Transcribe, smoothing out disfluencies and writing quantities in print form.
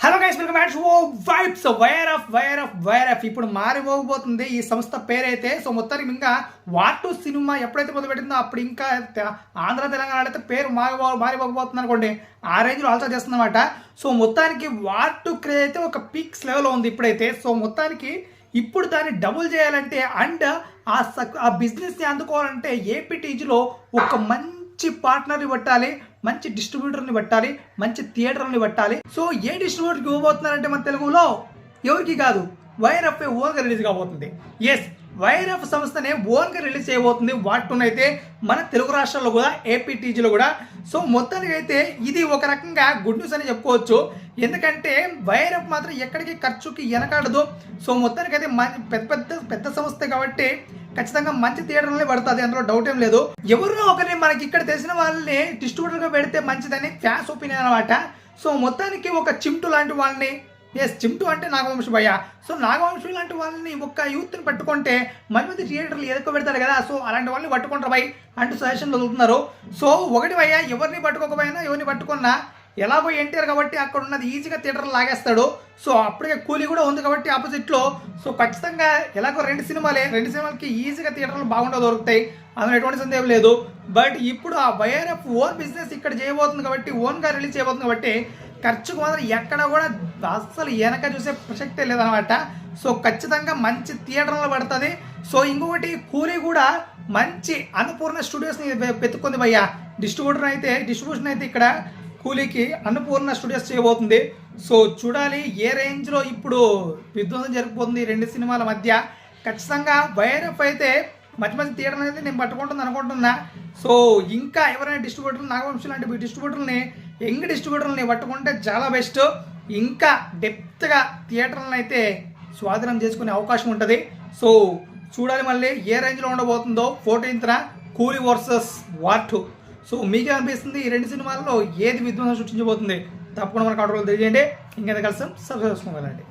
Hello guys, welcome back to vibes wire of ఇప్పుడు మారిపోబోతుంది ఈ సంస్థ పేరైతే. సో మొత్తానికి ఇంకా వార్2 సినిమా ఎప్పుడైతే మొదలుపెట్టిందో అప్పుడు ఇంకా ఆంధ్ర తెలంగాణ అయితే పేరు మారిపోబోతుంది అనుకోండి. ఆ రేంజ్లో ఆలోచన చేస్తుందన్నమాట. సో మొత్తానికి వార్2 క్రేజ్ అయితే ఒక పీక్స్ లెవెల్లో ఉంది ఇప్పుడైతే. సో మొత్తానికి ఇప్పుడు దాన్ని డబుల్ చేయాలంటే అండ్ ఆ బిజినెస్ని అందుకోవాలంటే ఏపీటీజీలో ఒక మంచి పార్ట్నర్ని పట్టాలి, మంచి డిస్ట్రిబ్యూటర్ని పట్టాలి, మంచి థియేటర్ని పట్టాలి. సో ఏ డిస్ట్రిబ్యూటర్కి ఇవ్వబోతున్నారంటే మన తెలుగులో ఎవరికి కాదు, వైర్.ఎఫ్ ఓన్గా రిలీజ్ కాబోతుంది. ఎస్, వైర్.ఎఫ్ సంస్థనే ఓన్గా రిలీజ్ చేయబోతుంది వార్2 అయితే మన తెలుగు రాష్ట్రాల్లో కూడా, ఏపీటీజీలో కూడా. సో మొత్తానికి అయితే ఇది ఒక రకంగా గుడ్ న్యూస్ అని చెప్పుకోవచ్చు. ఎందుకంటే వైర్.ఎఫ్ మాత్రం ఎక్కడికి ఖర్చుకి వెనకాడదు. సో మొత్తానికి అయితే పెద్ద సంస్థ కాబట్టి ఖచ్చితంగా మంచి థియేటర్లే పడుతుంది, అందులో డౌట్ ఏం లేదు. ఎవరినో ఒకరిని మనకి ఇక్కడ తెలిసిన వాళ్ళని డిస్ట్రిబ్యూటర్గా పెడితే మంచిదని ఫ్యాన్స్ ఒపీనియన్ అనమాట. సో మొత్తానికి ఒక చింటూ లాంటి వాళ్ళని, ఎస్ చింటూ అంటే నాగవంశీ భయ్య, సో నాగవంశీ లాంటి వాళ్ళని ఒక యూత్ని పట్టుకుంటే మంచి థియేటర్లు ఎదుకు పెడతారు కదా. సో అలాంటి వాళ్ళని పట్టుకుంటారు భయ్ అంటూ సజెషన్లు వదులుతున్నారు. సో ఒకటి భయ్య, ఎవరిని పట్టుకోకపోయినా ఎవరిని పట్టుకున్నా ఎలాగో ఎన్టీఆర్ కాబట్టి అక్కడ ఉన్నది ఈజీగా థియేటర్లు లాగేస్తాడు. సో అప్పటికే కూలీ కూడా ఉంది కాబట్టి ఆపోజిట్లో. సో ఖచ్చితంగా ఎలాగో రెండు సినిమాలకి ఈజీగా థియేటర్లు బాగుండా దొరుకుతాయి, అందులో ఎటువంటి సందేహం లేదు. బట్ ఇప్పుడు ఆ వైర్.ఎఫ్ ఓన్ బిజినెస్ ఇక్కడ చేయబోతుంది కాబట్టి, ఓన్గా రిలీజ్ చేయబోతుంది కాబట్టి ఖర్చుకు మాత్రం ఎక్కడ కూడా అస్సలు వెనక చూసే ప్రసక్తే లేదనమాట. సో ఖచ్చితంగా మంచి థియేటర్లో పడుతుంది. సో ఇంకొకటి కూలీ కూడా మంచి అన్నపూర్ణ స్టూడియోస్ని వెతుక్కుంది భయ్య. డిస్ట్రిబ్యూషన్ అయితే ఇక్కడ కూలీకి అన్నపూర్ణ స్టూడియోస్ చేయబోతుంది. సో చూడాలి ఏ రేంజ్లో ఇప్పుడు విధ్వంసం జరిగిపోతుంది రెండు సినిమాల మధ్య. ఖచ్చితంగా వైర్.ఎఫ్ అయితే మంచి థియేటర్ అయితే నేను పట్టుకుంటుంది అనుకుంటున్నా. సో ఇంకా ఎవరైనా డిస్ట్రిబ్యూటర్లు, నాగవంశీ లాంటి డిస్ట్రిబ్యూటర్ని, యంగ్ డిస్ట్రిబ్యూటర్ని పట్టుకుంటే చాలా బెస్ట్. ఇంకా డెప్త్గా థియేటర్లను అయితే స్వాధీనం చేసుకునే అవకాశం ఉంటుంది. సో చూడాలి మళ్ళీ ఏ రేంజ్లో ఉండబోతుందో 14th కూలీ వర్సెస్ వార్2. సో మీకే అనిపిస్తుంది ఈ రెండు సినిమాల్లో ఏది విధ్వంసం సృష్టించబోతుంది? తప్పకుండా మన కాంట్రోల్ తెలియజేయండి. ఇంకెంత కలిసి సబ్స్క్రైబ్ చేసుకోవాలండి.